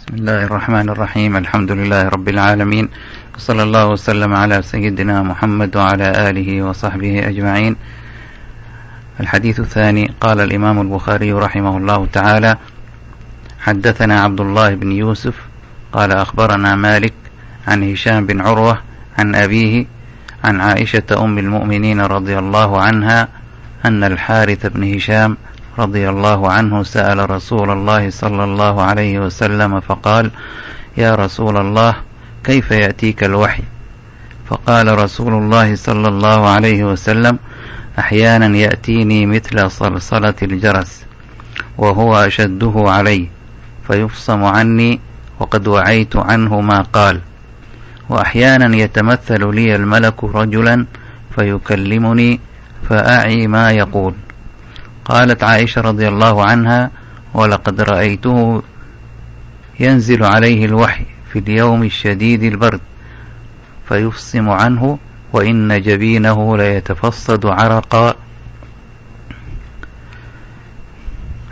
بسم الله الرحمن الرحيم. الحمد لله رب العالمين، وصلى الله وسلم على سيدنا محمد وعلى آله وصحبه أجمعين. الحديث الثاني. قال الإمام البخاري رحمه الله تعالى: حدثنا عبد الله بن يوسف قال أخبرنا مالك عن هشام بن عروة عن أبيه عن عائشة أم المؤمنين رضي الله عنها أن الحارث بن هشام رضي الله عنه سأل رسول الله صلى الله عليه وسلم فقال: يا رسول الله، كيف يأتيك الوحي؟ فقال رسول الله صلى الله عليه وسلم: أحيانا يأتيني مثل صلصلة الجرس وهو أشده علي فيفصم عني وقد وعيت عنه ما قال، وأحيانا يتمثل لي الملك رجلا فيكلمني فأعي ما يقول. قالت عائشة رضي الله عنها: ولقد رأيته ينزل عليه الوحي في اليوم الشديد البرد فيفصم عنه وإن جبينه ليتفصد عرقا.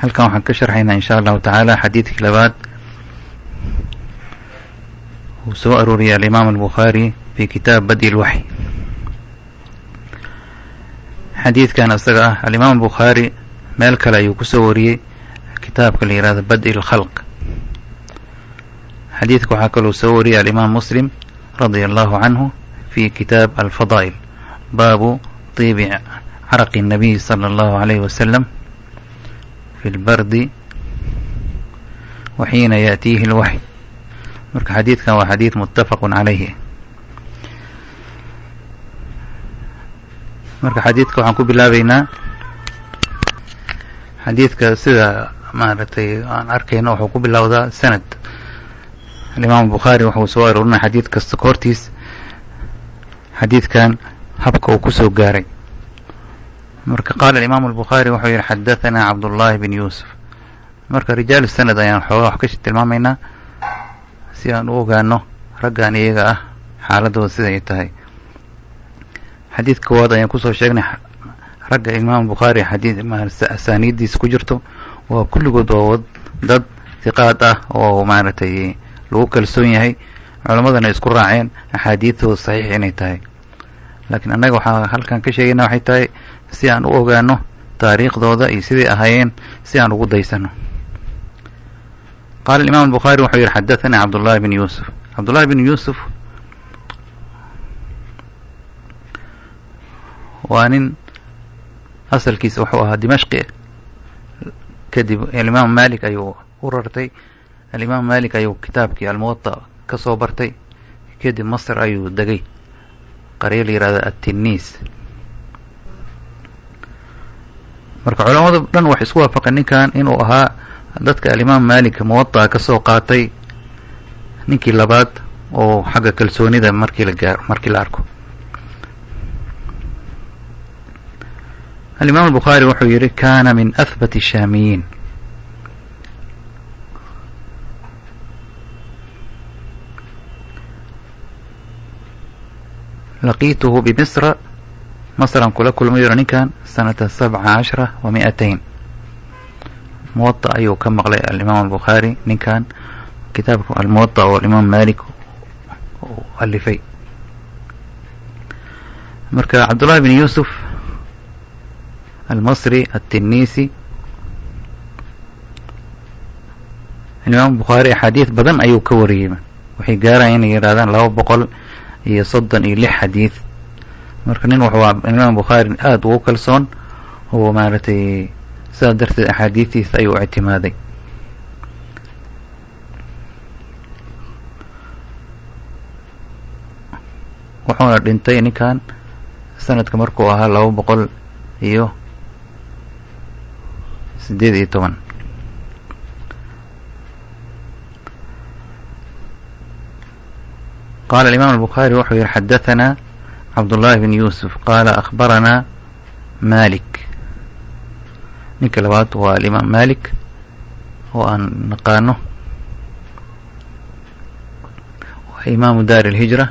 halkan waxaan ka sharxaynaa insha allahu tacaala xadiidkii labaad uu soo arooriyay alimaam albukhaari fi kitaab badi lwaxy. xadiidkan isaga ah alimaam albukhaari meel kale ayuu kusoo wariyey kitaabka la yihahdo badi lkhalq. xadiidka waxaa kaloo soo wariyay alimaam muslim radia allahu canhu fi kitaab alfadaa'il, baabu tiibi caraqi الnabiy salى allahu alayhi wasalam fi lbardi wa xiina yaأtiihi اlwaxy. marka xadiidkan waa xadiid muttafaqun calayhi. marka xadiidka waxaan ku bilaabeynaa xadiidka sida maaragtay aan arkayno wuxuu ku bilowdaa sanad. alimaam bukhaari wuxuu soo aroorinaya xadiid kasta kahortiis xadiidkan habka uu kusoo gaaray. marka qaala alimaam albukhaari wuxuu yihi: xadahanaa cabdullaahi bin yuusuf. marka rijaalu sanad ayaan xoogaa wax ka tilmaamaynaa si aan u ogaano raggan iyaga ah xaaladooda sida ay tahay. xadiid koowaad ayaan kusoo sheegnay ragga imaam bukhaari asaaniiddiisa ku jirto waa kulligood waa dad hiqaad ah oo maaragtay lagu kalsoon yahay, culammadana isku raaceen axaadiidtooda saxiix inay tahay. laakiin annaga waxaa halkan ka sheegayna waxay tahay si aan u ogaano taariikhdooda iyo siday ahaayeen si aan ugu daysano. qaala alimaam albukhaari wuxuu yihi: xadahanaa cabdullaahi bin yuusuf. cabdullaahi bin yuusuf waa nin asalkiisa wuxuu ahaa dimashqi, kadib alimaam malik ayuu u rartay. alimaam malik ayuu kitaabkii almuwata ka soo bartay, kadib masr ayuu degay qaryo la yihahdo atiniis. marka culamada dhan waxay isku waafaqeen ninkan inuu ahaa dadka alimaam malik muwata ka soo qaatay ninkii labaad oo xagga kalsoonida markii la arko. alimaam albukhaari wuxuu yihi: kana min ahbat الshaamiyiin. laqiituhu bimisra, masran kula kulma yiro ninkan sanata 17 و200. muwata ayuu ka maqlay alimaam albukhaari ninkan kitaabka almuwata oo alimaam malik u alifay. marka cabdullahi bin yuusuf almasri atiniisi alimaam bukhaari axaadiid badan ayuu ka wariyey. waxay gaaraya inay yidhahdaan 236 xadiid. marka nin wuxuu alimaam bukhaari aada ugu kalsoon oo maaragtay sidaas darteed axaadiidtiisa ayuu ictimaaday. wuxuuna dhintay ninkan sanadka markuu ahaa 218. qaala alimaam albukhaari wuxuu yihi: xadahanaa cabdullaahi bin yuusuf qaala akhbaranaa malik. ninka labaad waa alimaam malik oo aan naqaano, waa imaamu daar alhijra.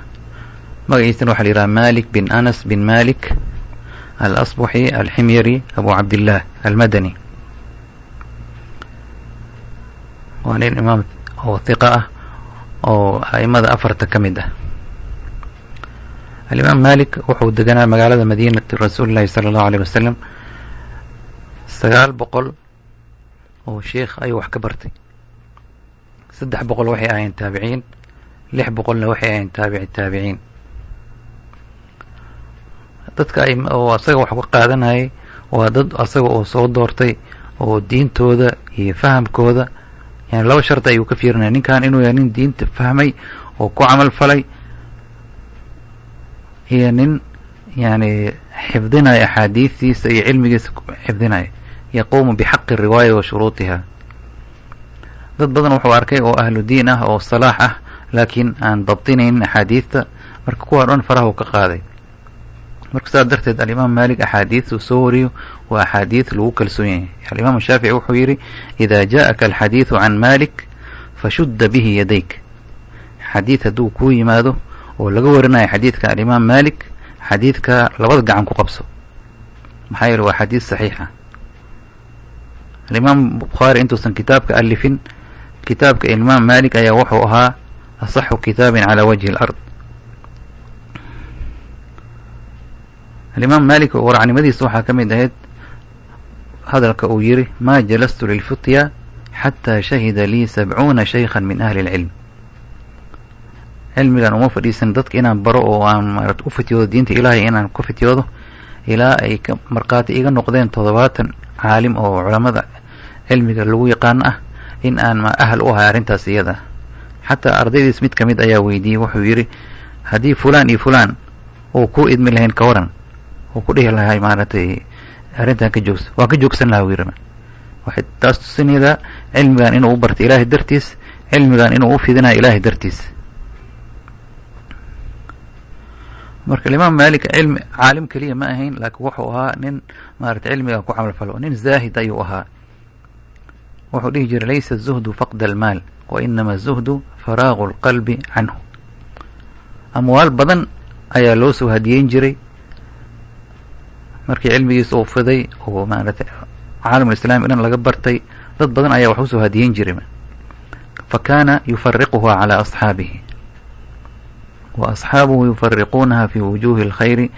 magaciisana waxaa la yidhaha malik bin anas bin malik alasbuxi alximyari abu cabdillaah almadani. waa nin imaam oo hiqa ah oo a'imada afarta ka mid ah. alimaam malik wuxuu deganaa magaalada madiinati rasuulillahi sala allahu alayh wasalam 900 oo sheikh ayuu wax ka bartay. 300 waxay ahayn taabiciin, 600na waxay ahayn taabici taabiciin. dadka oo asaga wax ka qaadanayay waa dad asaga oo soo doortay oo diintooda iyo fahamkooda yani 2 shardi ayuu ka fiirinaya ninkan inuu yahay nin diinta fahmay oo ku camal falay iyo nin yani xifdinaya axaadiistiisa iyo cilmigiisa xifdinaya yaquumu bixaqi riwaaya wa shuruutiha. dad badan wuxuu arkay oo ahlu diin ah oo salaax ah laakiin aan dabtinaynin axaadiista, marka kuwaa dhan faraha uu ka qaaday. marka saas darteed alimaam malik axaadiista uu soo wariyo waa axaadiis lagu kalsoon yahay. alimaam shaafici wuxuu yidhi idaa ja'aka alxadiidu can malik fashudda bihi yadayk. xadiid hadduu kuu yimaado oo laga warinayo xadiidka alimaam malik, xadiidka labada gacan ku qabso, maxaa yeele waa xadiis saxiixa. alimaam bukhaari intuusan kitaabka alifin, kitaabka imaam malik ayaa wuxuu ahaa asaxu kitaabin calaa wajhi alard. alimaam malik waracnimadiisa waxaa ka mid ahayd hadalka uu yidhi maa jalastu lilfutya xataa shahida lii 70 shaykhan min ahli اlcilm. cilmigan uma fadhiisan dadka inaan baro oo aan maarata u fityoodo diinta ilaahay inaan ku fityoodo ilaa ay markhaati iga noqdeen 70 caalim oo culamada cilmiga lagu yaqaano ah in aan ahal u ahay arrintaas iyada. xataa ardaydiis mid ka mid ayaa weydiiyey, wuxuu yidhi haddii fulaan iyo fulaan uu ku idmi lahayn ka waran, uu ku dhihi lahay maaragtay arrintan ka joogsa, waan ka joogsan lahaa wiirama. waxay taas tusinaydaa cilmigan inuu u barto ilaahay dartiis, cilmigan inuu u fidinayo ilaahay dartiis. marka alimaam malik caalim keliya ma ahayn, laakiin wuxuu ahaa nin maarata cilmiga ku camal falo, nin zaahid ayuu ahaa. wuxuu dhihi jiray laysa الzuhdu faqd almaal wa inama الzuhdu faraagu اlqalbi canhu. amwaal badan ayaa loo soo hadiyeyn jiray markii cilmigiisa uu fiday oo maarata caalamulislaami dhan laga bartay, dad badan ayaa wax usoo hadiyeyn jiray. fakana yufariquha calى asxaabihi wa asxaabuhu yufariquunaha fi wujuhi اlkhayri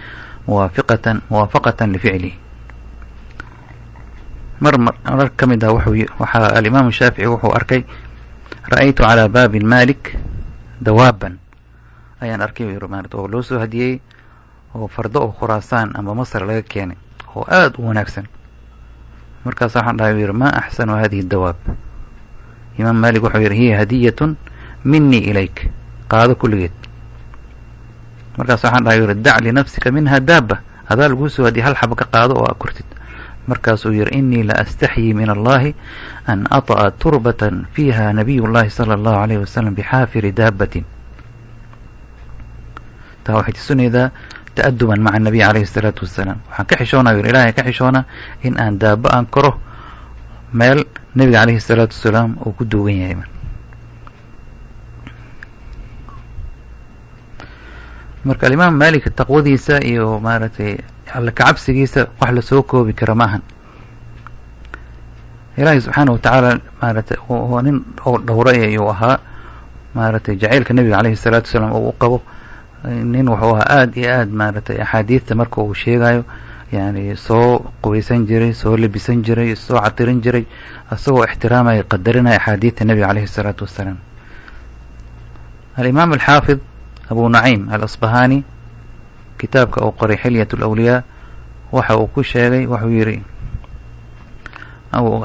muwaafaqatan lificlihi. marar ka mid ah waxaa alimaam shaafici wuxuu arkay ra'aytu calى baabi malik dawaaban, ayaan arkay maarata oo loo soo hadiyey oo fardo oo khuraasaan ama masr laga keenay oo aad u wanaagsan. markaas waxaan dhahay yidhi ma axsanu hadihi dawaab. imaam malik wuxuu yidhi hiya hadiyatun minii ilayk, qaado kulligeed. markaas waxaan dhahay yidhi dac linafsika minha daaba, hadaa laguu soo hadiyay hal xaba ka qaado oo aa kortid. markaasuu yidhi inii la astaxyi min allahi an aطأa turbatan fiiha nabiy llahi salى اllahu alayh wasalam bixaafiri daabatin. taa waxay tusinaydaa ta'aduban maca nabiy alayhi الsalaatu wasalaam. waxaan ka xishoonaa yidhi ilahay ka xishoona in aan daaba aan koro meel nebiga calayhi الsalaatu wasalaam uu ku duugan yahay. marka alimaam malik taqwadiisa iyo maaragtay alla kacabsigiisa wax lasoo koobi kara ma ahan. ilaahay subxaana watacaala maaragtay oo nin oo dhowray ayuu ahaa, maaragtay jacaylka nebiga calayhi الsalaatu wasalaam oo u qabo. nin wuxuu ahaa aad iyo aad maaragtay axaadiista marka uu sheegayo yani soo qubaysan jiray, soo labisan jiray, soo catirin jiray, isagoo ixtiraamaya qadarinaya axaadiista nebiga calayhi الsalaatu wasalaam. alimaam alxaafid abu naciim alasbahani kitaabka uu qoray xilyaة اlawliyaa waxa uu ku sheegay, wuxuu yidhi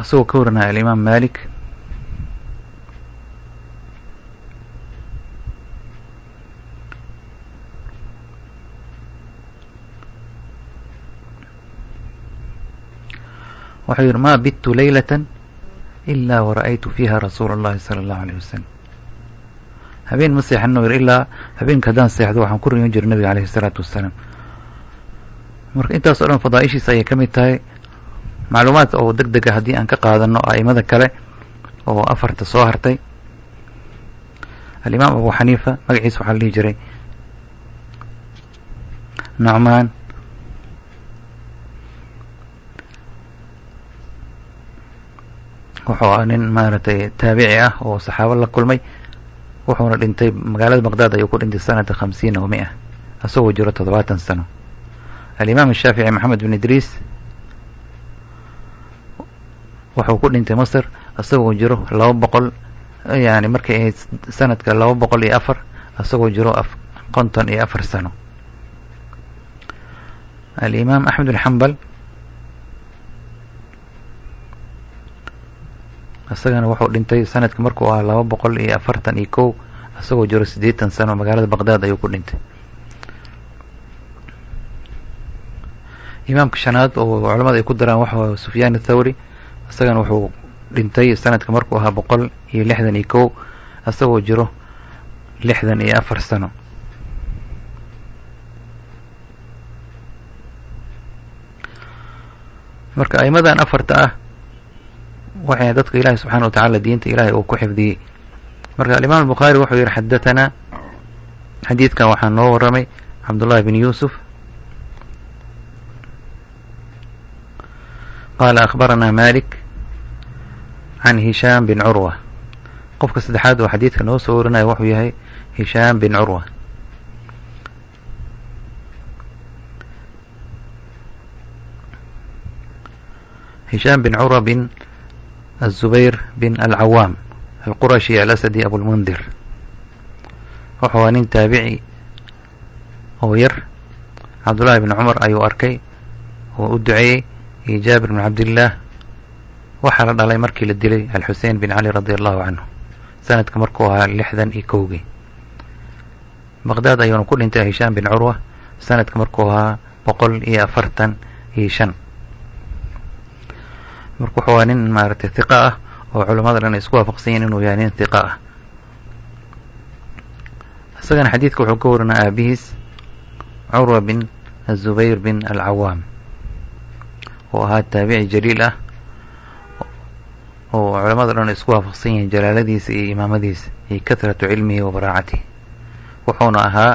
isagoo ka warinaya alimaam malik wuxuu yidhi ma bittu laylaة إila wara'aytu fiiha rasuula اllahi salى اllahu عalيه wasalam. habeen ma seexano yidhi ilaa habeenka haddaan seexdo waxaan ku riyon jiray nabiga calayhi الsalaatu wasalaam. marka intaas o dhan fadaaishiisa ayay ka mid tahay. macluumaad oo deg dega haddii aan ka qaadano a'imada kale oo afarta soo hartay. alimaam abu xaniifa magaciisa waxaa la dhihi jiray nucmaan wuxuu ahaa nin maaragtay taabici ah oo saxaabo la kulmay, wuxuuna dhintay magaalada baqdaad ayuu ku dhintay sanata 50 و 100 asagoo jiro 70 sano. alimaam الshaafiعي maxamed bin idriis wuxuu ku dhintay masr asagoo jiro 200 yani markay ahayd sanadka 204 asagoo jiro 54 sano. alimaam axmed bin xambal isagana wuxuu dhintay sanadka markuu ahaa 241 asagoo jiro 80 sano, magaalada baqdaad ayuu ku dhintay. imaamka shanaad oo culamada ay ku daraan waxa sufyaan athawri, isagana wuxuu dhintay sanadka markuu ahaa 161 asagoo jiro 64 sano. marka aimadan afarta ah waxay dadka ilaahay subxaana wa tacaala diinta ilaahay uu ku xifdiyey. marka alimaam albukhaari wuxuu yihi xadatanaa, xadiidkan waxaa noo waramay cabdullahi bin yuusuf qaala akhbaranaa malik can hishaam bin curwa. qofka saddexaad oo xadiidka noo soo warinaya wuxuu yahay hishaam bin curwa. hishaam bin curwa bin الزبير بن العوام القرشي الأسدي أبو المنذر wuxuu nin taabici oo yar cabdullaahi bin cumar ayuu arkay oo u duceeyey iyo jaabir bin cabdillaah. waxaa la dhalay markii la dilay alxusein bin cali radi allahu canhu sanadka markuu ahaa 61. baqdaad ayuuna ku dhintay hishaam bin curwa sanadka markuu ahaa 145. marka wuxuu waa nin maaragtay hiqa ah oo culamada dhan isku waafaqsan yihin inuu yahay nin hiqa ah. isagana xadiidka wuxuu ka warinaa aabihiis curwa bin الزubayr bin alcawaam oo ahaa taabici jaliil ah oo culamada dhan isku waafaqsan yihiin jalaaladiisa iyo imaamadiisa iyo kahratu cilmihi wa baraacatihi. wuxuuna ahaa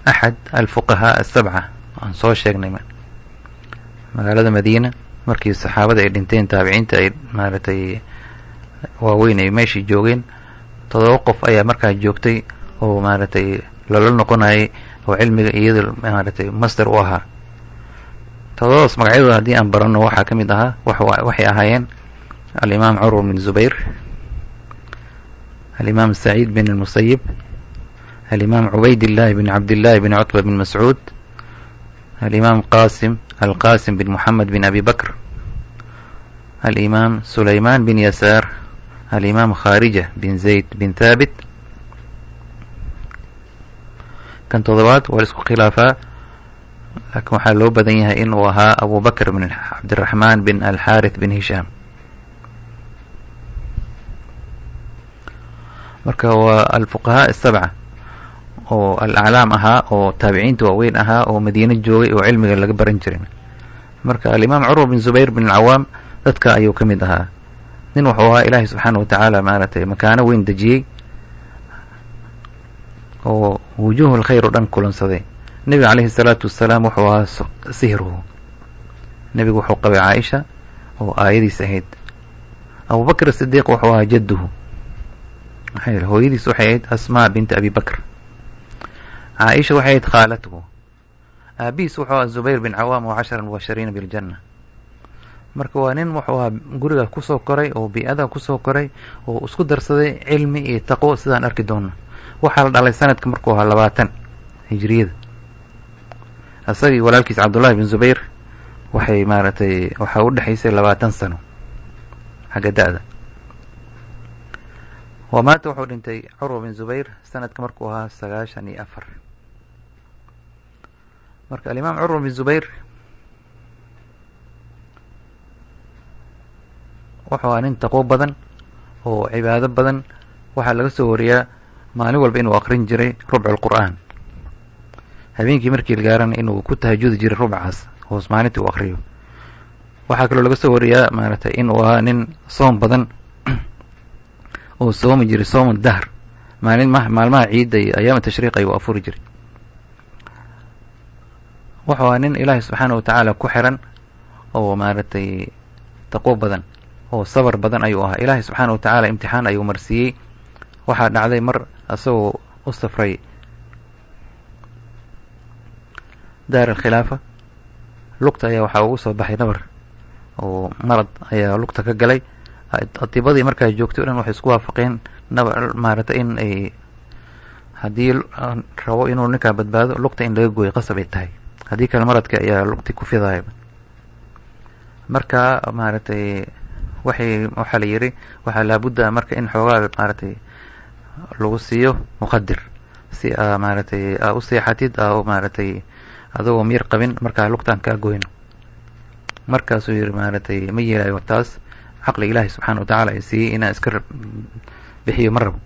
axad alfuqahaa السبعة aan soo sheegnay magaalada madiina markii saxaabada ay dhinteen, taabiciinta ay maaragtay waaweyn ay meeshii joogeen, 7 qof ayaa markaa joogtay oo maaragtay lala noqonayay oo cilmiga iyada maaragtay master u ahaa. 7daas magacyadooda haddii aan baranno waxaa ka mid ahaa waxay ahaayeen alimaam curwa bin zubayr, alimaam saciid bin almusayib, alimaam cubaydillaahi bin cabdillaahi bin cutba bin mascuud, alimaam القاسم بن محمد بن أبي بكر، الإمام سليمان بن يسار، الإمام خارجة بن زيد بن ثابت. كان تضبات ولسku khilaafa laakiin waxaa loo badan yahay inuu ahaa أبو بكر بن عبد الرحمن بن الحارث بن هشام. marka waa الفقهاء السبعة oo alaclaam ahaa oo taabiciinta waaweyn ahaa oo madiina joogay oo cilmiga laga baran jirin. marka alimaam curwa bin zubayr bin alcawaam dadka ayuu ka mid ahaa. nin wuxuu ahaa ilaahay subxaana wa tacaala maaragtay makaano weyn dejiyey oo wujuuhul khayr oo dhan kulansaday. nebiga calayhi salaatu wasalaam wuxuu ahaa sihruhu. nebigu wuxuu qabay caaisha oo aayadiis ahayd. abubakr asidiiq wuxuu ahaa jadduhu, hooyadiis waxay ahayd asmaa binti abi bakr. caaisha waxay ahayd khaalatuhu. aabihiis wuxuu ahaa zubayr bin cawaam oo 10 mubashiriina biljanna. marka waa nin wuxuu ahaa guriga kusoo koray oo bi-ada kusoo koray oo isku darsaday cilmi iyo taqwo sidaan arki doono. waxaa la dhalay sanadka markuu ahaa 20 hijriyada. isagii walaalkiis cabdullaahi bin zubayr waxay maaragtay waxaa u dhexaysay 20 sano xagga da-da. wamaata wuxuu dhintay curwa bin zubayr sanadka markuu ahaa 94. marka alimaam curwa bin zubayr wuxuu ahaa nin taqwo badan oo cibaado badan. waxaa laga soo wariyaa maalin walba inuu aqrin jiray rubcu lqur'aan, habeenkii markii la gaarana inuu ku tahajudi jiray rubcaas hoos maalintii uu aqriyo. waxaa kaloo laga soo wariyaa maaragtay inuu ahaa nin soom badan oo soomi jiray soom dahr, maalmaha ciidda iyo ayaama tashriiq ayuu afuri jiray. wuxuu ahaa nin ilaahay subxaana wa tacaala ku xiran oo maaragtay taqwo badan oo sabar badan ayuu ahaa. ilaahay subxaana wa tacaala imtixaan ayuu marsiiyey. waxaa dhacday mar asagoo u safray daar alkhilaafa, lugta ayaa waxaa ugu soo baxay nabar oo marad ayaa lugta ka galay. atibadii markaa joogtay o dhan waxay isku waafaqeen maaragtay in ay haddii rabo inuu ninkaa badbaado lugta in laga gooyo qasab ay tahay, haddii kale maradka ayaa lugti ku fidaaya. marka maaragtay waxaa la yidhi waxaa laabudda marka in xoogaa maaragtay lagu siiyo muqadir si aa maaragtay aa u seexatid aa maaragtay adagoo miyir qabin markaa lugtaan kaa goyno. markaasuu yidhi maaragtay ma yeelayo taas, caqli ilaahay subxaana wa tacaala ay siiyey inaan iska bixiyo ma rabo.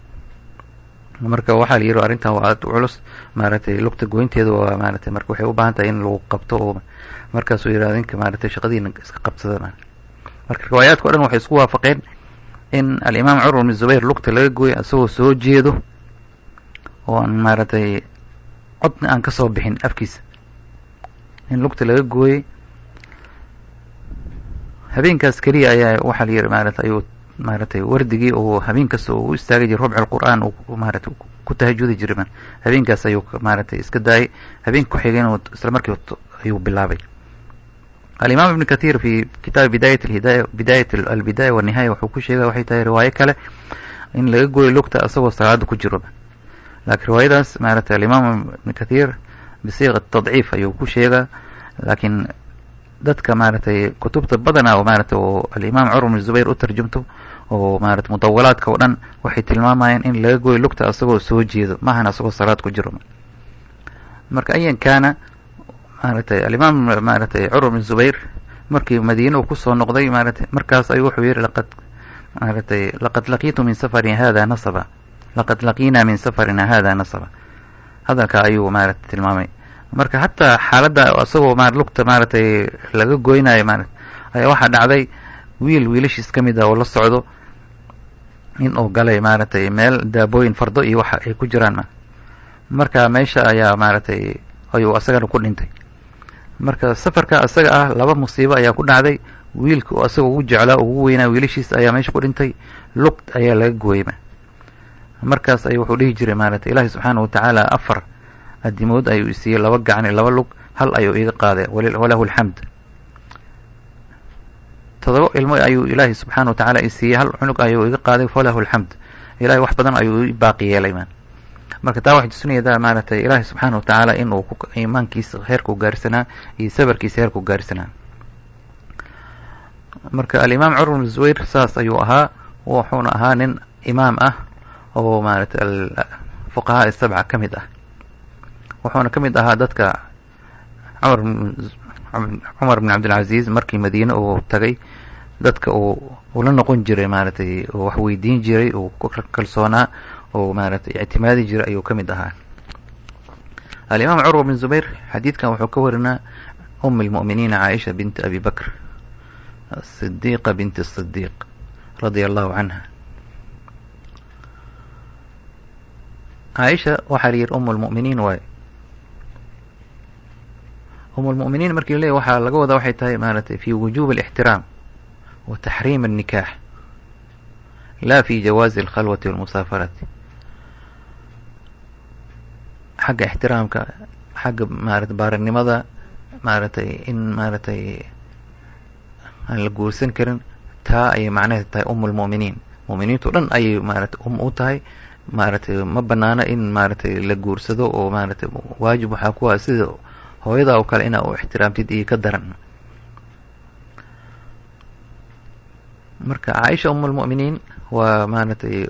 marka waxaa la yidhi arrintan waa aad u culus, maaragtay lugta goynteeda waa maaragtay marka waxay u baahan tahay in lagu qabto. oo markaasuu yidhi adinka maaragtay shaqadiina iska qabsada. marka riwaayaadka o dhan waxay isku waafaqeen in alimaam curwa bn zubayr lugta laga gooyo isagoo soo jeedo oo aan maaragtay codna aan kasoo bixin afkiisa, in lugta laga gooyey. habeenkaas keliya ayaa waxaa la yidhi maaragtay ayuu maaragtay wardigii oo habeen kasta uu u istaagay jiray rubc alqur'aan uu maaragtay ku tahajudi jiray. habeenkaas ayuu maaragtay iska daayay. habeenka ku-xigeen isla markii ayuu bilaabay. alimaam ibn kathir fi kitaab bidaayat albidaaya wanihaaya wuxuu ku sheegay waxay tahay riwaayo kale in laga gooyo lugta isagoo salaada ku jiro. laakiin riwaayadaas maaragtay alimaam ibn kathir bisiiqa tadciif ayuu ku sheegaa. laakiin dadka maaragtay kutubta badana oo maaragtay oo alimaam curwa bn zubayr u tarjumto oo maaragtay mudawalaadka oo dhan waxay tilmaamayaan in laga gooyo lugta isagoo soo jeedo, maahan isagoo salaad ku jiro. marka ayan kaana maaragtay alimaam maaragtay curwa bn zubayr markii madiine uu kusoo noqday maaragtay markaas ayuu wuxuu yidhi laqad laqiitu min safarina hada nasaba, laqad laqiina min safarina hada nasaba. hadalka ayuu maaragtay tilmaamay. marka hataa xaaladda isagoo lugta maaragtay laga goynayo ayaa waxaa dhacday wiilashiis ka mid ah oo la socdo in uu galay maaragtay meel daabooyin fardo iyo waxa ay ku jiraan. marka meesha ayaa maaragtay ayuu asagana ku dhintay. marka safarka isaga ah laba musiibo ayaa ku dhacday. wiilka isagoo ugu jeclaa ugu weynaa wiilashiis ayaa meesha ku dhintay, lugt ayaa laga gooyey. markaas ayuu wuxuu dhihi jiray maaragtay ilaahay subxaana wa tacaala 4 adimood ayuu isiiyey, 2 gacan iyo 2 lug, hal ayuu iga qaaday walahu alxamd. 7 ilmo ayuu ilaahay subxaana wa tacaala isiiyey, 1 cunug ayuu iga qaaday falahu alxamd. ilaahay wax badan ayuu i baaqi yeelay. marka taa waxay tusinaydaa maaragtay ilaahay subxaana wa tacaala inuu iimaankiisa heerku gaarsanaa iyo sabarkiisa heerku gaarsanaa. marka alimaam curwa bn zubayr saas ayuu ahaa. wuxuuna ahaa nin imaam ah oo maaragtay fuqahaa 7 ka mid ah. wuxuuna ka mid ahaa dadka cumar bn cabdilcaziiz markii madiine uu tagay dadka uu la noqon jiray maaragtay oo wax weydiin jiray oo ku kalsoonaa oo maaragtay ictimaadi jiray ayuu ka mid ahaa. alimaam curwa bn zubayr xadiidkan wuxuu ka warinaa almu'miniina caaisha binti abi bakr sidiiqa binti sidiiq radia allahu canha. caaisha waxaa la yidhi almu'miniin waay. almu'miniin markii la leeyahy waxaa laga wadaa waxay tahay maaragtay fi wujuub alixtiraam wa taxriim alnikaax la fi jawaazi alkhalwati walmusaafarati. xagga ixtiraamka, xagga maaragtay baarinimada, maaragtay in maaragtay aan la guursan karin, taa ayay macnaheed tahay almu'miniin. mu'miniintu dhan ayay maaragtay u tahay. maaragtay ma banaano in maaragtay la guursado oo maaragtay waajib waxaa ku ah sida hooyada oo kale inaa u ixtiraamtid iyo ka daran. marka caaisha almu'miniin waa maaragtay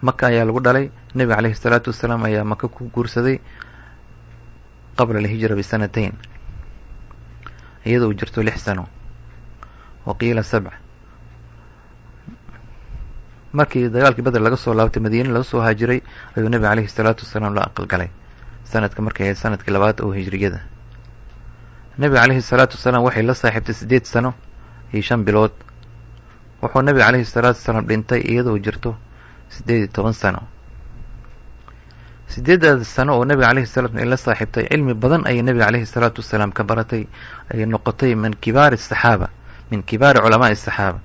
maka ayaa lagu dhalay. nebiga calayhi الsalaatu wasalaam ayaa maka ku guursaday qabla alhijra bisanatayn, iyadoo jirto 6 sano waqiila 7. markii dagaalkii badr laga soo laabtay madiine laga soo haajiray ayuu nebiga calayhi الsalaatu wasalaam la aqal galay sanadka markay ahayd sanadkii 2 oo hijriyada. nebiga calayhi الsalaatu wasalaam waxay la saaxiibtay 8 sano iyo 5 bilood. wuxuu nebiga calayhi الsalaatu wasalaam dhintay iyadoo jirto 18 sano. sideedaada sano oo nabiga alayhi salatu la saaxiibtay cilmi badan ayay nabiga alayhi salaatu wasalaam ka baratay, ayay noqotay min kibaari asaxaaba, min kibaari culamaai asaxaaba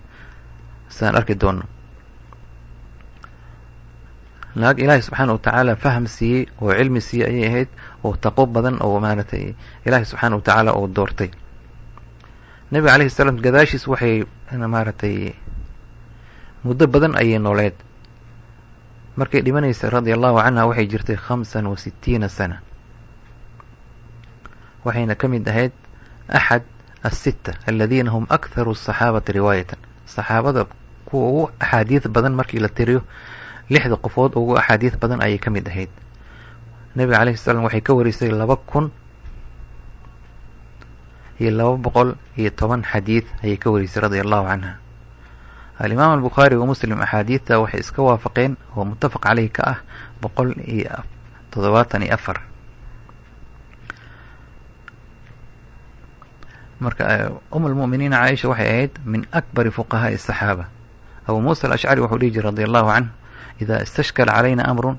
sidaan arki doono. laag ilaahay subxaana wa tacaala faham siiyey oo cilmi siiyey ayay ahayd, oo taqo badan oo maaragtay ilaahay subxaana wa tacaala oo doortay. nabiga alayhi salaam gadaashiis waxay maaragtay muddo badan ayay nooleed. markay dhimanaysay radia allahu canha waxay jirtay 65 sana, waxayna ka mid ahayd axad الستة aladiina hum akharu الصaxaabati riwaayatan, saxaabada kuwa ugu axaadiid badan markii la tiriyo 6 qofood ugu axaadiid badan ayay ka mid ahayd. nabiga alayhi salaam waxay ka warisay 2210 xadiid ayay ka warisay radia allahu canha. alimaam albukhaari wa muslim axaadiidta waxay iska waafaqeen oo muttafaq caleyhi ka ah 174. marka almu'miniin caaisha waxay ahayd min akbari fuqahaa'i asaxaaba. abu muusa alashcari wuxuu dhihi jiray radia allahu canhu, idaa istashkala calayna amrun,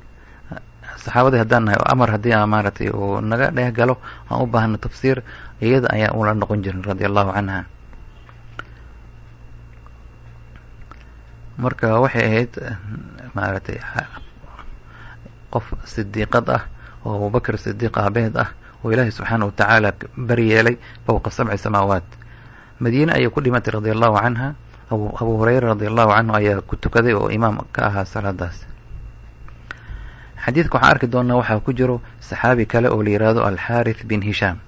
saxaabadii haddaan nahay amar haddii aan maaragtay oo naga dheh galo aan u baahno tafsiir, iyada ayaa ula noqon jirin radia allahu canha. marka waxay ahayd maaragtay qof sidiiqad ah oo abubakr sidiiq aabeed ah oo ilaahay subxaana wa tacaala bari yeelay fowqa 7 samaawaat. madiine ayay ku dhimatay radia allahu canha. abu hurayra radia allahu canhu ayaa ku tukaday oo imaam ka ahaa salaadaas. xadiidka waxaan arki doonaa waxaa ku jiro saxaabi kale oo la yihahdo alxaarith bin hishaam.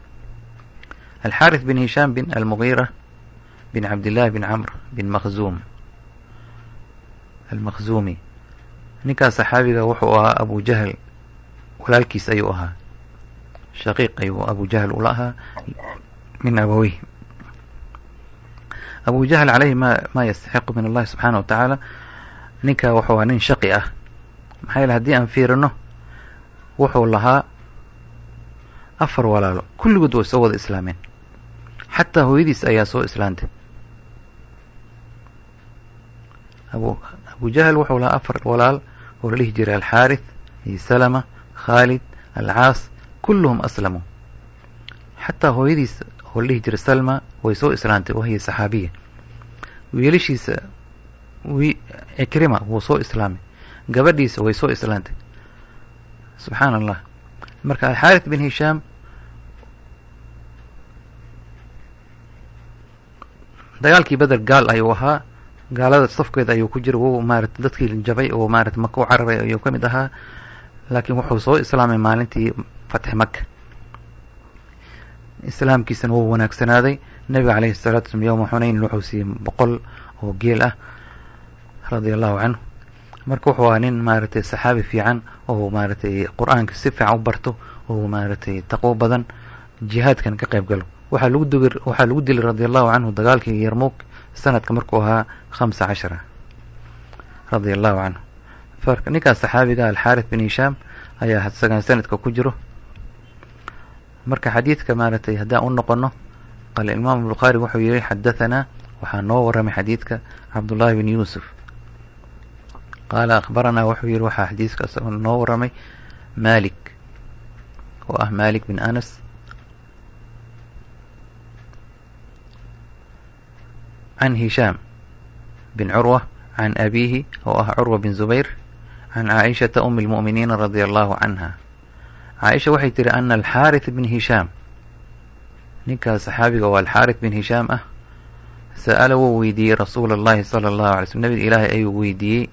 alxaarith bin hishaam bin almugiira bin cabdillahi bin camr bin makhzuum almakhzuumi. ninkaas saxaabiga wuxuu ahaa abu jahl walaalkiis ayuu ahaa, shaqiiq ayuu abu jahl ula ahaa min abaweyh. abu jahl calayhi ma yastaxiqu min allahi subxaana wa tacaala. ninka wuxuu ahaa nin shaqi ah, maxaa yeele haddii aan fiirino wuxuu lahaa 4 walaalo, kulligood way soo wada islaameen, xataa hooyadiis ayaa soo islaantay. abu jahl wuxuu lahaa 4 walaal oo la dhihi jiray alxaarith iyo salama, khaalid, alcaas, kulluhum aslamuu. xataa hooyadiis oo la dhihi jiray salma way soo islaantay, wahiya saxaabiya. wiilashiisa cikrima wuu soo islaamay, gabadhiisa way soo islaantay. subxaana allah. marka alxaarith bin hishaam dagaalkii beder gaal ayuu ahaa, gaalada safkeeda ayuu ku jira, wuu maarata dadkii jabay oo maarata maka u cararay ayuu ka mid ahaa, laakiin wuxuu soo islaamay maalintii fatxi maka. islaamkiisana wuu wanaagsanaaday. nabiga calayhi salatu wasalam yowma xunayn wuxuu siiyey 100 oo geel ah radia allahu canhu. marka wuxuu ahaa nin maaragtay saxaabi fiican oo maaragtay qur-aanka si fiican u barto oo maaragtay taqwo badan, jihaadkan ka qayb galo. waxaa lagu dilay radia allahu canhu dagaalkii yarmuuk sanadka markuu ahaa 15 radia allahu canhu. ninkaas saxaabiga alxaarith bin hishaam ayaa isagan sanadka ku jiro. marka xadiidka maaragtay haddaan u noqono, qaala imaam albukhaari wuxuu yihi xadahanaa, waxaa noo waramay xadiidka cabdullahi bin yuusuf. qaala akhbaranaa wuxuu yihi waxaa xadiiska isagoo noo waramay malik oo ah malik bin anas can hishaam bin curwa can abiihi oo ah curwa bin zubayr can caaishata umi lmu'miniina radia allahu canha. caaisha waxay tihi ana alxaarith bin hishaam, ninkaas saxaabiga waa alxaarith bin hishaam ah, sa'ala wuu weydiiyey rasuula allahi sala allahu alay slm, nabiga ilaahay ayuu weydiiyey.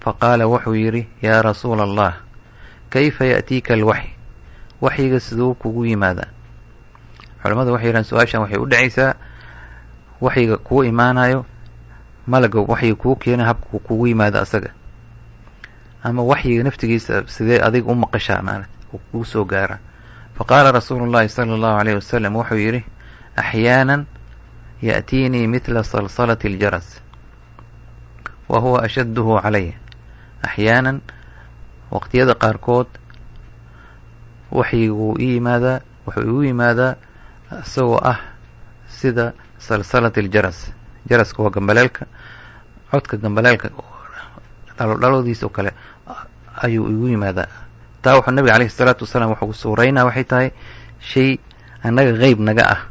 faqaala wuxuu yidhi yaa rasuula allah, kayfa ya'tiika alwaxy, waxyiga siduu kugu yimaadaa? culamada waxay yidhahan su-aashan waxay u dhacaysaa waxyiga kuu imaanayo, malaga waxyiga kuu keena habka kugu yimaada asaga, ama waxyiga naftigiisa sidee adiga u maqashaa maarata kuu soo gaara. faqaala rasuulu llahi sala allahu alayhi wasalam wuxuu yidhi axyaanan ya'tiinii midla salsalati aljaras wa huwa ashadduhu calaya. axyaanan waqtiyada qaarkood waxyiga wuu ii yimaadaa, wuxuu igu yimaadaa isagoo ah sida salsalat aljaras. jaraska waa gambaleelka, codka gambaleelka dhalodiisa oo kale ayuu igu yimaadaa. taa wuxuu nabiga calayhi salaatu wasalaam wuxuu suuraynaa waxay tahay shay annaga qeyb naga ah,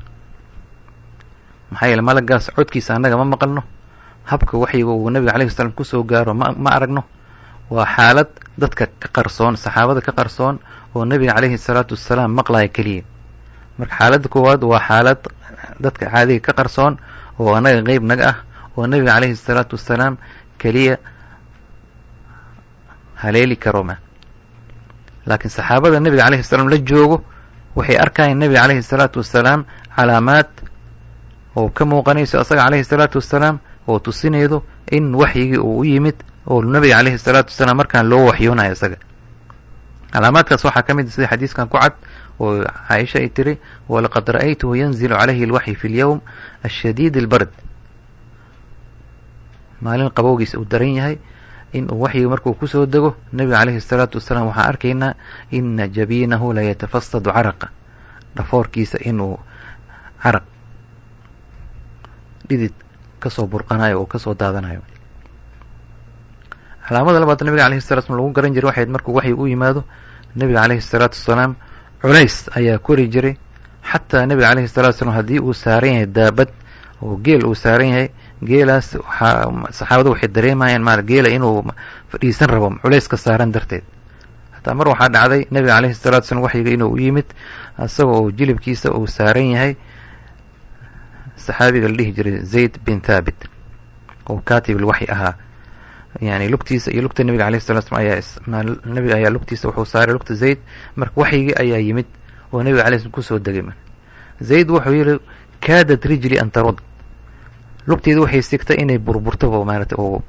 maxaa yeele malagaas codkiisa annaga ma maqalno, habka waxyiga uu nabiga calayhi salaam kusoo gaaro ma aragno. waa xaalad dadka ka qarsoon, saxaabada ka qarsoon, oo nabiga calayhi salaatu wasalaam maqlaya keliya. marka xaaladda koowaad waa xaalad dadka caadiga ka qarsoon oo annaga qeyb naga ah, oo nabiga calayhi salaatu wasalaam keliya haleeli karo ma. laakiin saxaabada nabiga calayhi salaam la joogo waxay arkayeen nabiga calayhi salaatu wasalaam calaamaad oo ka muuqanayso asaga calayhi salaatu wasalaam oo tusinaydo in waxyigii uu u yimid oo nabiga calayhi salaatu wasalaam markaan loo waxyoonayo isaga. calaamaadkaas waxaa ka mid sida xadiiskan ku cad oo caaisha ay tiri walaqad ra'aytuhu yanzilu calayhi alwaxyi fi lyawm ashadiid albard, maalin qabowgiisa uu daran yahay in uu waxyiga markuu kusoo dego nabiga calayhi salaatu wasalaam waxaan arkaynaa ina jabiinahu layatafasadu caraqa, dhafoorkiisa inuu caraq dhidid kasoo burqanayo oo kasoo daadanayo. calaamada labaad nabiga calayhi salatu wasalaam lagu garan jiray waxayd markuu waxyi u yimaado nabiga calayhi salaatu wasalaam culays ayaa kori jiray. xataa nabiga calayhi salatu wasalaam haddii uu saaran yahay daabad oo geel uu saaran yahay, geelaas saxaabadu waxay dareemayaan geela inuu fadhiisan rabo culays ka saaran darteed. hataa mar waxaa dhacday nabiga calayhi salatu wasalaam waxyiga inuu u yimid isaga oo jilibkiisa uu saaran yahay saxaabiga la dhihi jiray zayd bin thaabit oo kaatib alwaxyi ahaa. yani lugtiisa iyo lugta nabiga calayhi salatu wasalaam nabiga ayaa lugtiisa wuxuu saaray lugta zayd, marka waxyigii ayaa yimid oo nabiga calayhi salaam kusoo degay. zayd wuxuu yihi kaadat rijli an tarud, lugteeda waxay sigtay inay burburto oo oo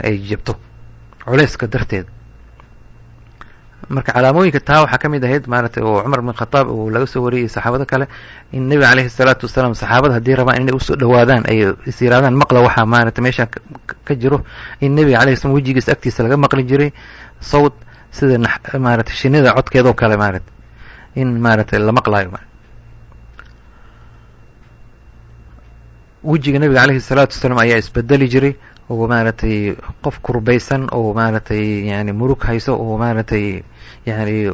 ay jabto culayska darteed. marka calaamooyinka taa waxaa ka mid ahayd oo cumar bin khataab uu laga soo wariyey saxaabada kale in nabiga calayhi salaatu wasalaam saxaabada haddii rabaan inay usoo dhawaadaan ay is yirahdaan maqla waxaa meesha ka jiro, in nabiga calayhi salaam wejigiisa agtiisa laga maqli jiray sawd sida shinida codkeeda oo kale in la maqlayo. wejiga nabiga calayhi salaatu wasalaam ayaa isbedeli jiray oo qof kurbaysan oo yani murug hayso oo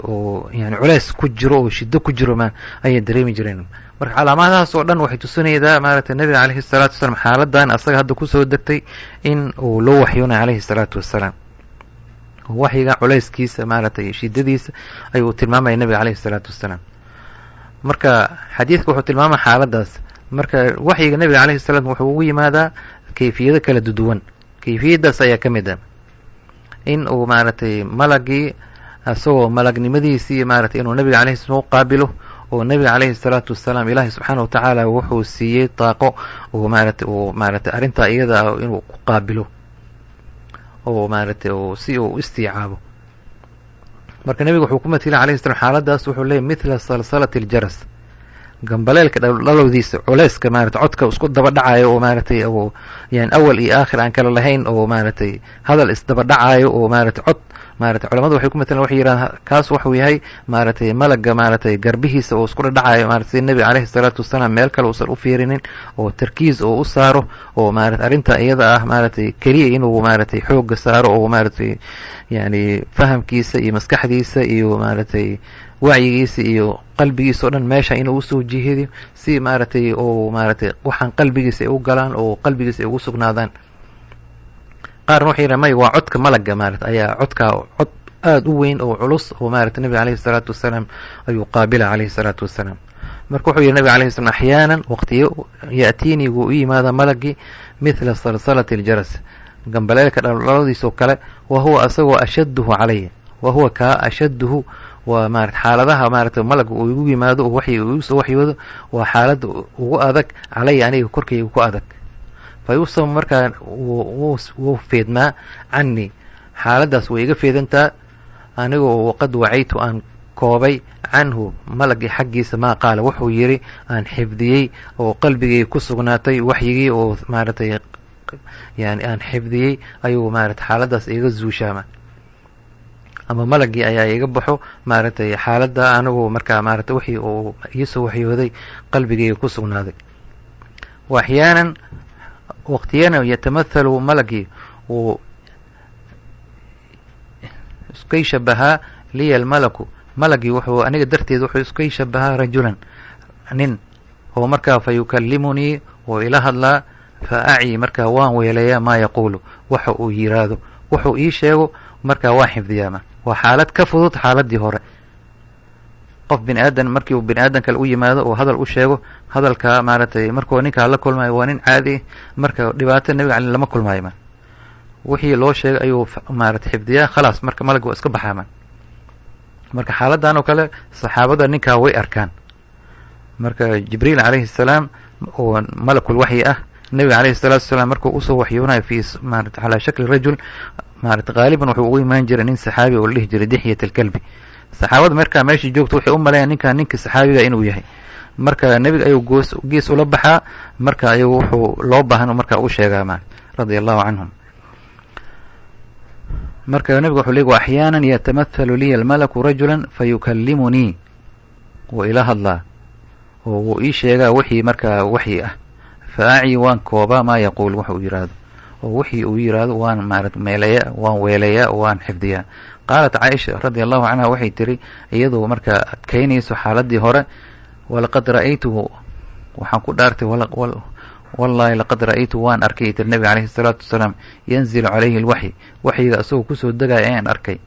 oo culays ku jiro oo shido ku jiro ayay dareemi jireen. marka calaamadahaas oo dhan waxay tusinaydaa nabiga calayhi salaatu wasalaam xaaladan asaga hadda kusoo degtay in uu loo waxyoonayo calayhi salaatu wasalaam. waxyiga culayskiisa shidadiisa ayuu tilmaamaya nabiga calayhi salaatu wasalaam. marka xadiidka wuxuu tilmaamaya xaaladaas. marka waxyiga nabiga calayhi salaam wuxuu ugu yimaadaa kayfiyado kala duwan. kayfiyadaas ayaa ka mid ah in uu malagii asagoo malagnimadiisii inuu nabiga calayhi salaam u qaabilo, oo nabiga calayhi salaatu wasalaam ilaahay subxaana watacaala wuxuu siiyey daaqo oo arrintaa iyada ah inuu ku qaabilo oo oo si uu istiicaabo. marka nabiga wuxuu ku matilay calayhi salaam xaaladaas wuxuu leeyahy mithla salsalati aljaras, gambaleelka dhalowdiisa culayska codka isku daba dhacayo oo oo yani awal iyo aakhir aan kala lahayn oo hadal isdaba dhacayo oo cod culamadu waxay ku matalan waxay yidhahdaan kaas wuxuu yahay malaga garbihiisa oo isku dhadhacayo sida nabiga calayhi salaatu wasalaam meel kale uusan u fiirinin oo tarkiis oo u saaro oo arrinta iyada ah keliya inuu xooga saaro oo yani fahamkiisa iyo maskaxdiisa iyo wacyigiisa iyo qalbigiisa o dhan meesha inuu usoo jihidiyo si oo waxaan qalbigiisa ay u galaan oo qalbigiisa ay ugu sugnaadaan. qaarna waxay yidhahan may waa codka malaga ayaa codkaa cod aada u weyn oo culus oo nabiga calayhi salaatu wasalaam ayuu qaabila calayhi salaatu wasalaam. marka wuxuu yihi nabiga alayhi salam axyaanan waqtiyo ya'tiinii wuu u yimaada malagii mithla salsalati aljaras, gambaleelka dhaladiisa oo kale, wa huwa asagoo ashadduhu calaya, wa huwa kaa ashadduhu waa xaaladaha malaga uu igu yimaado oo waxyi uu soo waxyoodo waa xaalada ugu adag calaya aniga korkayga ku adag. fa yusam markaa wuu feedmaa canii, xaaladaas way iga feedantaa anigoo waqad wacaytu aan koobay canhu malagii xaggiisa maa qaala wuxuu yidhi aan xifdiyey oo qalbigay ku sugnaatay waxyigii oo yani aan xifdiyey ayuu xaaladaas iga zuushaama ama malagii ayaa iga baxo xaaladda anigu markaa wixii uu iisoo waxyooday qalbigayga ku sugnaaday. wa axyaanan waqtiyana yatamathalu malagii uu iskay shabahaa liya almalaku malagii wuxuu aniga darteed wuxuu iskay shabahaa rajulan nin oo markaa fa yukallimunii oo ila hadlaa fa acii markaa waan weelayaa maa yaquulu waxa uu yiraahdo wuxuu ii sheego markaa waan xifdiyaa. waa xaalad ka fudud xaaladii hore. qof bini aadan markii uu bini aadan kale u yimaado oo hadal u sheego hadalka maaragtay markuu ninkaa la kulmayo waa nin caadi marka dhibaato nabiga cali lama kulmaayo wixii loo sheegay ayuu maaragtay xifdiyaa khalaas marka malag waa iska baxaa marka xaaladan oo kale saxaabada ninkaa way arkaan. marka jibriil calayhi salaam oo malakul waxyi ah nabiga calayhi salaatu wasalaam markuu usoo waxyoonayo fi maaragtay calaa shakli rajul maaragtay qaaliban wuxuu ugu imaan jiray nin saxaabi oo la dhihi jiray dixyat alkalbi. saxaabada markaa meeshii joogto waxay u maleeyaan ninka saxaabiga inuu yahay. marka nebiga ayuu gees ula baxaa marka ayagu wuxuu loo baahan markaa u sheegaa radia allahu canhum. marka nebiga wuxuu leey axyaanan yatamathalu liya almalaku rajulan fayukallimunii wuu ila hadlaa oo wuu ii sheegaa wixii markaa waxyi ah fa acii waan koobaa maa yaquul wuxuu yiraahdo oo wixii uu yiraahdo waan meeleeyaa waan weeleeyaa waan xifdiyaa. qaalat caaisha radia allahu canha waxay tiri iyadoo markaa adkaynayso xaaladii hore walaqad ra'aytuhu waxaan ku dhaartay wallahi laqad ra'aytuhu waan arkay tir nabiga calayhi salaatu wasalaam yanzilu calayhi alwaxyi waxyiga asagoo kusoo degaya ayaan arkay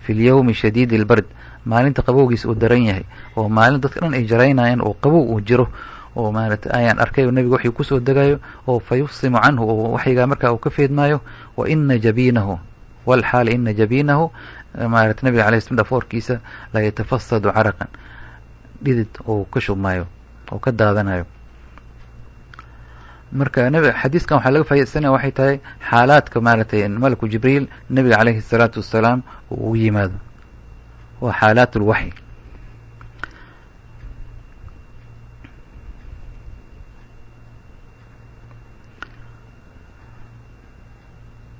fi lyawmi shadiidi albard maalinta qabowgiisa uu daran yahay oo maalin dadka dhan ay jaraynayaan oo qabow uu jiro oo maaragtay ayaan arkay oo nabiga waxii kusoo degayo oo fa yufsimu canhu oo waxyigaa markaa uu ka feedmaayo wa ina jabiinahu walxaal ina jabiinahu maaragtay nabiga alayh slam dhafoorkiisa la yatafasadu caraqan dhidid oo ka shubmaayo oo ka daadanayo. marka xadiiskan waxaa laga faa'idaysanaya waxay tahay xaalaadka maaragtay malaku jibriil nabiga calayhi الsalaatu wasalaam uu u yimaado waa xaalaat اlwaxy.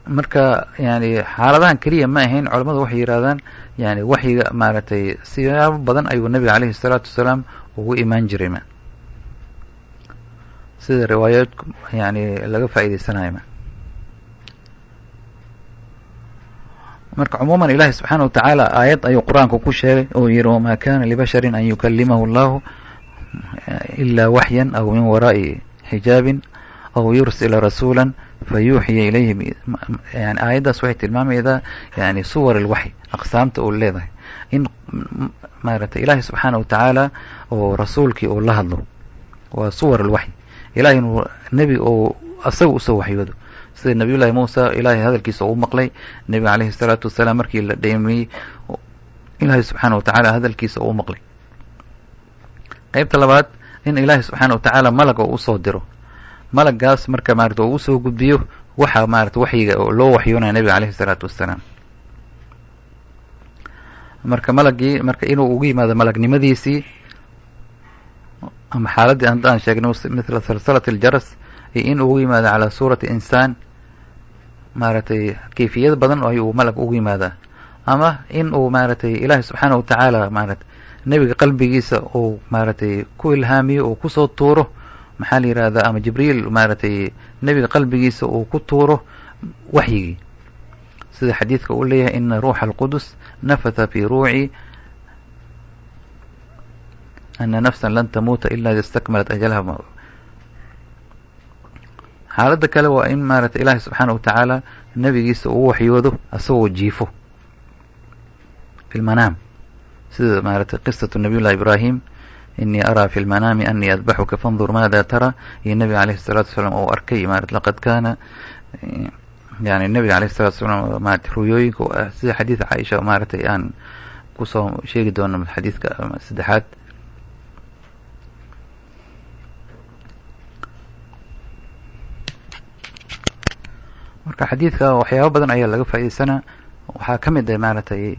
marka yani xaaladahan keliya ma ahayn culamadu waxay yidhahdaan yani waxyiga maaragtay siyaabo badan ayuu nabiga calayhi الsalaatu wasalaam ugu imaan jiray sida riwaayaad yani laga faa'idaysanayo marka cumuuman ilahi subxaana watacaala aayad ayuu qur-aanka ku sheegay oo yihi wamaa kana libasharin an yukalimahu allahu ila waxyan aw min waraa'i xijaabin aw yursila rasuula fayuuxiya ilayhi yani aayaddaas waxay tilmaamaydaa yani suwar alwaxy aqsaamta uu leedahay in maaragtay ilaahi subxaana watacaala oo rasuulkii uu la hadlo waa suwar alwaxy ilahay inuu nebi oo asaga usoo waxyoodo sida nabiy llahi muusa ilahay hadalkiisa uu maqlay nebiga calayhi الsalaatu wasalaam markii la dheemiyey ilahay subxaana watacaala hadalkiisa uu maqlay. qeybta labaad in ilaahi subxaana watacaala malaga uu usoo diro malagaas marka maarata uu usoo gudbiyo waxa maarata waxyiga loo waxyoonaya nebiga calayhi الsalaatu wasalaam. marka malagii marka inuu ugu yimaado malagnimadiisii ama xaaladii haddaan sheegnay mithla salsalat aljaras iyo in ugu yimaado calaa suurati insaan maaragtay kayfiyad badan ayuu malag ugu yimaadaa ama in uu maaragtay ilaahi subxaana watacaala maarata nebiga qalbigiisa uu maaragtay ku ilhaamiyo oo kusoo tuuro maxaa la yihahdaa ama jibriil maaragtay nebiga qalbigiisa uu ku tuuro waxyigii sida xadiidka uu leeyahay ina ruuxa alqudus nafatha fi ruuci ana nafsa lan tamuuta ila ida istakmalat ajalha. xaaladda kale waa in maaragtay ilaahi subxaana watacaala nebigiisa uu waxyoodo asagoo jiifo fi lmanaam sida maaragtay qisatu nabiy llahi ibrahim inii araa fi lmanaami anii adbaxuka fandur maada tara iyo nebiga alayhi الsalatu wasalaam oo arkay marat laqad kaana yani nebiga alayh الsalatu wasalaam maarata ruyooyinka sida xadiida caaisha maaragtay aan kusoo sheegi doono xadiidka saddexaad. marka xadiidka waxyaaba badan ayaa laga faa'iidaysanaa waxaa ka mid ah maaragtay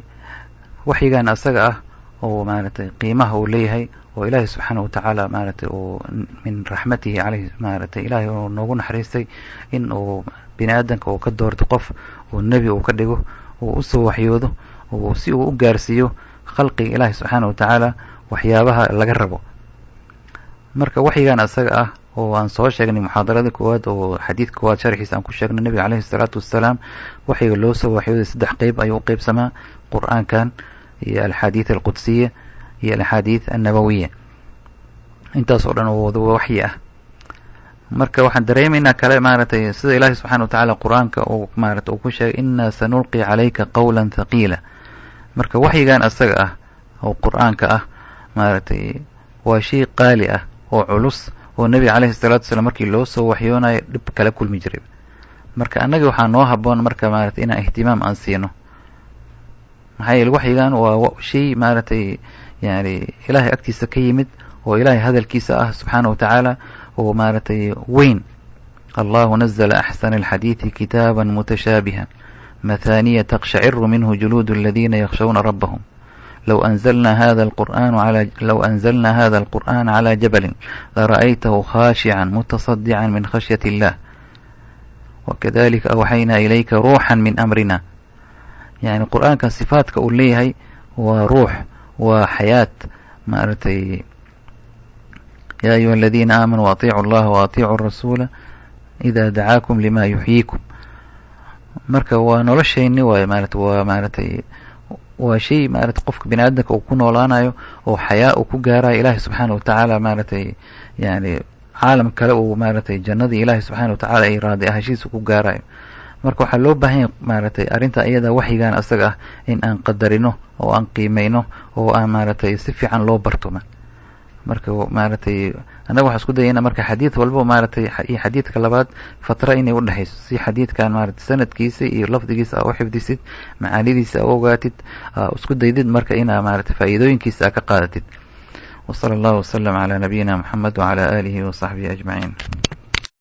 waxyigan asaga ah oo maaragtay qiimaha uu leeyahay oo ilaahi subxaana watacaala maaragtay uu min raxmatihi caleyh maaragtay ilaahay uu noogu naxariistay in uu bini aadanka uu ka doorto qof uu nebi uu ka dhigo uu usoo waxyoodo oo si uu u gaarsiiyo khalqiga ilaahi subxaana watacaala waxyaabaha laga rabo. marka waxyigan asaga ah oo aan soo sheegnay muxaadaradii koowaad oo xadiidka koowaad sharxiisa aan ku sheegnay nebiga calayhi الsalaatu wasalaam waxyiga loo soo waxyooday 3 qeyb ayuu u qeybsamaa qur-aankan iyo alxaadiid alqudsiya iyo alaxaadiid annabawiya. intaas oo dhan wada waxyi ah. marka waxaan dareemaynaa kale maaragtay sida ilaahay subxana watacaala qur-aanka uu uu ku sheegay inaa sanulqi calayka qawlan thaqiila. marka waxyigan asaga ah oo qur-aanka ah maaragtay waa shay qaali ah oo culus oo nebiga calayhi salaatu wasalaam markii loo soo waxyoonayo dhib kala kulmi jiray. marka annaga waxaa noo haboon marka maaragtay inaan ihtimaam aan siino, maxaa yeele waxyigan waa shay maaragtay yani ilaahay agtiisa ka yimid oo ilaahay hadalkiisa ah subxaana watacaala oo maaragtay weyn. allahu nazla axsana alxadiidi kitaaba mutashaabiha mathaniya taqshaciru minhu juluud اladina yakshawna rabahum low anzalna hada alqur'ana calى jabalin lara'aytahu khashican mutasadican min khashyaة اllah wakadalika awxaynaa ilayka ruuxan min amrina. yani qur'aankan sifaadka uu leeyahay waa ruux, waa xayaat maaragtay ya ayuha aladina aamanuu aطiicu اllaha waaطiicuu rasuula ida dacaakum lima yuxyiikum. marka waa noloshayni waay waa maaragtay waa shay maaragtay qofka bini aadamka uu ku noolaanayo oo xayaa uu ku gaarayo ilaahay subxaana watacaala maaragtay yani caalam kale uu maaragtay jannadii ilaahay subxaana watacaala ay raadi ahashiisa ku gaarayo. marka waxaa loo baahan yahay maaragtay arrinta iyada waxyigan asaga ah in aan qadarino oo aan qiimayno oo aan maaragtay si fiican loo barto. marka maaragtay annaga waxaan isku dayayna marka xadiid walba maaragtay iyo xadiidka labaad fatra inay udhexayso si xadiidkan maaragtay sanadkiisa iyo lafdigiisa aa u xifdisid, macaanidiisa aa u ogaatid, isku daydid marka inaa maaragtay faa'iidooyinkiisa aa ka qaadatid. وصلى الله وسلم على نبينا محمد وعلى آله وصحبه أجمعين.